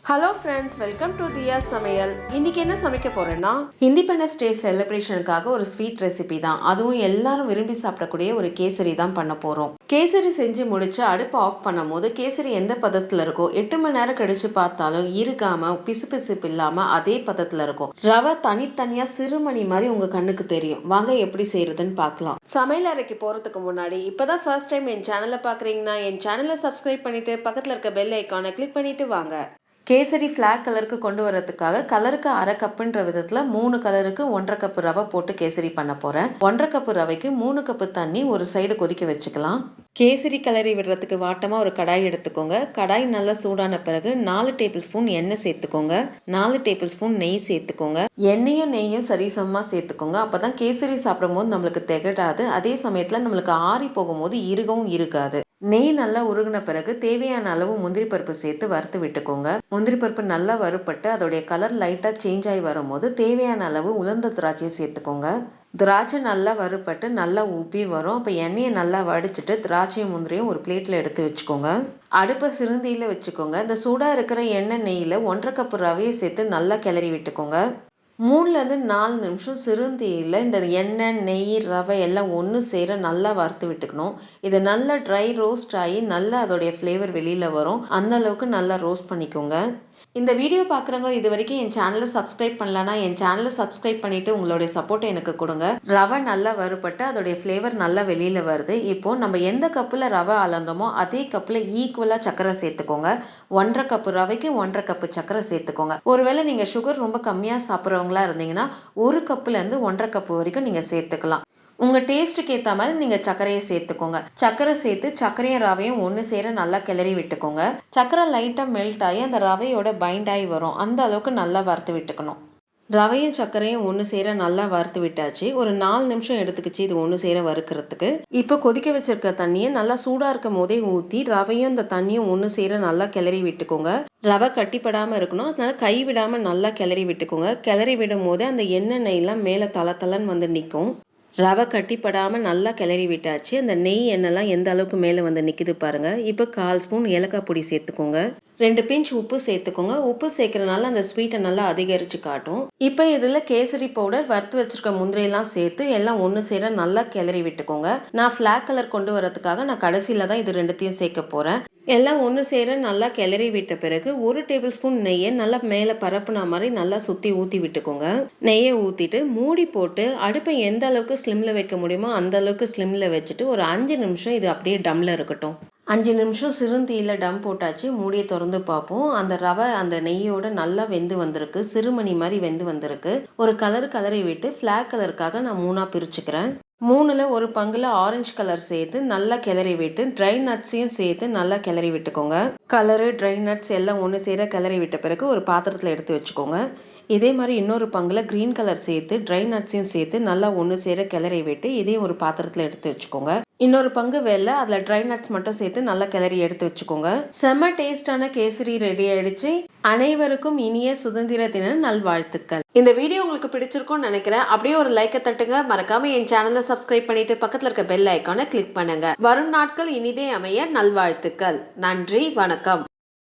Hello friends, welcome to தியா சமையல். இன்றைக்கி என்ன சமைக்க போகிறேன்னா, இண்டிபெண்டன்ஸ் டே செலிப்ரேஷனுக்காக ஒரு ஸ்வீட் ரெசிபி தான். அதுவும் எல்லாரும் விரும்பி சாப்பிடக்கூடிய ஒரு கேசரி தான் பண்ண போகிறோம். கேசரி செஞ்சு முடிச்சு அடுப்பு ஆஃப் பண்ணும் போது கேசரி எந்த பதத்தில் இருக்கோ 8 மணி நேரம் கழிச்சு பார்த்தாலும் இருக்காமல் பிசு பிசுப்பு இல்லாமல் அதே பதத்தில் இருக்கும். ரவை தனித்தனியாக சிறுமணி மாதிரி உங்கள் கண்ணுக்கு தெரியும். வாங்க எப்படி செய்கிறதுன்னு பார்க்கலாம். சமையல் அறைக்கு போகிறதுக்கு முன்னாடி இப்போ தான் ஃபர்ஸ்ட் டைம் என் சேனலை பார்க்குறீங்கன்னா என் சேனலை சப்ஸ்கிரைப் பண்ணிவிட்டு பக்கத்தில் இருக்க பெல் ஐக்கானை கிளிக் பண்ணிவிட்டு வாங்க. கேசரி ஃப்ளாக் கலருக்கு கொண்டு வரதுக்காக கலருக்கு அரை கப்புன்ற விதத்தில் 3 கலருக்கு 1.5 கப்பு ரவை போட்டு கேசரி பண்ண போகிறேன். 1.5 கப்பு ரவைக்கு 3 கப்பு தண்ணி ஒரு சைடு கொதிக்க வச்சுக்கலாம். கேசரி கிளறி விடுறதுக்கு வாட்டமாக ஒரு கடாய் எடுத்துக்கோங்க. கடாய் நல்லா சூடான பிறகு 4 டேபிள் ஸ்பூன் எண்ணெய் சேர்த்துக்கோங்க. 4 டேபிள் ஸ்பூன் நெய் சேர்த்துக்கோங்க. நெய்யும் சரிசமமாக சேர்த்துக்கோங்க. அப்போ தான் கேசரி சாப்பிடும்போது நம்மளுக்கு திகட்டாது. அதே சமயத்தில் நம்மளுக்கு ஆறி போகும்போது இறுகவும் இருக்காது. நெய் நல்லா உருகின பிறகு தேவையான அளவு முந்திரி பருப்பு சேர்த்து வறுத்து விட்டுக்கோங்க. முந்திரி பருப்பு நல்லா வறுப்பட்டு அதோடைய கலர் லைட்டாக சேஞ்ச் ஆகி வரும்போது தேவையான அளவு உலர்ந்த திராட்சையை சேர்த்துக்கோங்க. திராட்சை நல்லா வறுப்பட்டு நல்லா உப்பி வரும். அப்போ எண்ணெயை நல்லா வடிச்சிட்டு திராட்சையும் முந்திரியும் ஒரு பிளேட்டில் எடுத்து வச்சுக்கோங்க. அடுப்பை சிறுந்தியில் வச்சுக்கோங்க. இந்த சூடாக இருக்கிற எண்ணெய் நெய்யில் 1.5 கப்பு ரவையை சேர்த்து நல்லா கிளறி விட்டுக்கோங்க. 3லேருந்து 4 நிமிஷம் சிறுந்தீயில் இந்த எண்ணெய் நெய் ரவை எல்லாம் ஒன்று சேர நல்லா வறுத்து விட்டுக்கணும். இது நல்லா ட்ரை ரோஸ்ட் ஆகி நல்லா அதோடைய ஃப்ளேவர் வெளியில் வரும். அந்த அளவுக்கு நல்லா ரோஸ்ட் பண்ணிக்கோங்க. இந்த வீடியோ பார்க்குறவங்க இது வரைக்கும் என் சேனலை சப்ஸ்கிரைப் பண்ணலன்னா என் சேனலை சப்ஸ்கிரைப் பண்ணிவிட்டு உங்களுடைய சப்போர்ட்டை எனக்கு கொடுங்க. ரவை நல்லா வறுப்பட்டு அதோடைய ஃப்ளேவர் நல்லா வெளியில் வருது. இப்போது நம்ம எந்த கப்பில் ரவை அளந்தோமோ அதே கப்பில் ஈக்குவலாக சர்க்கரை சேர்த்துக்கோங்க. 1.5 கப்பு ரவைக்கு 1.5 கப்பு சர்க்கரை சேர்த்துக்கோங்க. ஒருவேளை நீங்கள் சுகர் ரொம்ப கம்மியாக சாப்பிட்றவங்களா இருந்தீங்கன்னா 1 கப்புலேருந்து 1.5 கப்பு வரைக்கும் நீங்கள் சேர்த்துக்கலாம். உங்கள் டேஸ்ட்டுக்கு ஏற்ற மாதிரி நீங்கள் சர்க்கரையை சேர்த்துக்கோங்க. சர்க்கரை சேர்த்து சர்க்கரையும் ரவையும் ஒன்று சேர நல்லா கிளறி விட்டுக்கோங்க. சர்க்கரை லைட்டாக மெல்ட் ஆகி அந்த ரவையோட பைண்ட் ஆகி வரும். அந்த அளவுக்கு நல்லா வறுத்து விட்டுக்கணும். ரவையும் சர்க்கரையும் ஒன்று சேர நல்லா வறுத்து விட்டாச்சு. ஒரு 4 நிமிஷம் எடுத்துக்கிச்சு இது ஒன்று சேர வறுக்கிறதுக்கு. இப்போ கொதிக்க வச்சிருக்க தண்ணியை நல்லா சூடாக இருக்கும் போதே ஊற்றி ரவையும் இந்த தண்ணியும் ஒன்று சேர நல்லா கிளறி விட்டுக்கோங்க. ரவை கட்டிப்படாமல் இருக்கணும். அதனால கை விடாமல் நல்லா கிளறி விட்டுக்கோங்க. கிளறி விடும் போது அந்த எண்ணெய் நெய்லாம் மேலே தளன்னு வந்து நிற்கும். ரவை கட்டிப்படாமல் நல்லா கிளறி விட்டாச்சு. அந்த நெய் எண்ணெய்லாம் எந்த அளவுக்கு மேலே வந்து நிற்கிது பாருங்கள். இப்போ 1/4 ஸ்பூன் ஏலக்காய் பொடி சேர்த்துக்கோங்க. 2 பிஞ்ச் உப்பு சேர்த்துக்கோங்க. உப்பு சேர்க்கறனால அந்த ஸ்வீட்டை நல்லா அதிகரித்து காட்டும். இப்போ இதில் கேசரி பவுடர் வறுத்து வச்சுருக்க முந்திரியெல்லாம் சேர்த்து எல்லாம் ஒன்று சேர நல்லா கிளறி விட்டுக்கோங்க. நான் ஃப்ளாக் கலர் கொண்டு வரதுக்காக நான் கடைசியில் தான் இது ரெண்டுத்தையும் சேர்க்க போகிறேன். எல்லாம் ஒன்று சேர நல்லா கிளறி விட்ட பிறகு 1 டேபிள் ஸ்பூன் நெய்யை நல்லா மேலே பரப்புன மாதிரி நல்லா சுற்றி ஊற்றி விட்டுக்கோங்க. நெய்யை ஊற்றிட்டு மூடி போட்டு அடுப்பை எந்த அளவுக்கு ஸ்லிம்மில் வைக்க முடியுமோ அந்த அளவுக்கு ஸ்லிம்மில் வச்சுட்டு ஒரு 5 நிமிஷம் இது அப்படியே டம்மில் இருக்கட்டும். 5 நிமிஷம் சிறுந்தீயில் டம் போட்டாச்சு. மூடியை திறந்து பார்ப்போம். அந்த ரவை அந்த நெய்யோட நல்லா வெந்து வந்திருக்கு. சிறுமணி மாதிரி வெந்து வந்திருக்கு. ஒரு கலரி விட்டு ஃப்ளாக் கலருக்காக நான் 3ஆக பிரிச்சுக்கிறேன். 3ல் ஒரு பங்கில் ஆரஞ்சு கலர் சேர்த்து நல்லா கிளறி விட்டு ட்ரை நட்ஸையும் சேர்த்து நல்லா கிளறி விட்டுக்கோங்க. கலரு ட்ரை நட்ஸ் எல்லாம் ஒன்று சேர கிளறி விட்ட பிறகு ஒரு பாத்திரத்தில் எடுத்து வச்சுக்கோங்க. இதே மாதிரி இன்னொரு பங்கில் க்ரீன் கலர் சேர்த்து ட்ரை நட்ஸையும் சேர்த்து நல்லா ஒன்று சேர கிளறி விட்டு இதையும் ஒரு பாத்திரத்தில் எடுத்து வச்சுக்கோங்க. இன்னொரு பங்கு வெள்ளை, அதில் ட்ரை நட்ஸ் மட்டும் சேர்த்து நல்லா கிளறி எடுத்து வச்சுக்கோங்க. செம்ம டேஸ்டான கேசரி ரெடி ஆயிடுச்சு. அனைவருக்கும் இனிய சுதந்திர தின நல்வாழ்த்துக்கள். இந்த வீடியோ உங்களுக்கு பிடிச்சிருக்கும்னு நினைக்கிறேன். அப்படியே ஒரு லைக்கை தட்டுங்க. மறக்காம என் சேனலை சப்ஸ்கிரைப் பண்ணிட்டு பக்கத்தில் இருக்க பெல் ஐக்கானை கிளிக் பண்ணுங்க. வரும் நாட்கள் இனிதே அமைய நல்வாழ்த்துக்கள். நன்றி, வணக்கம்.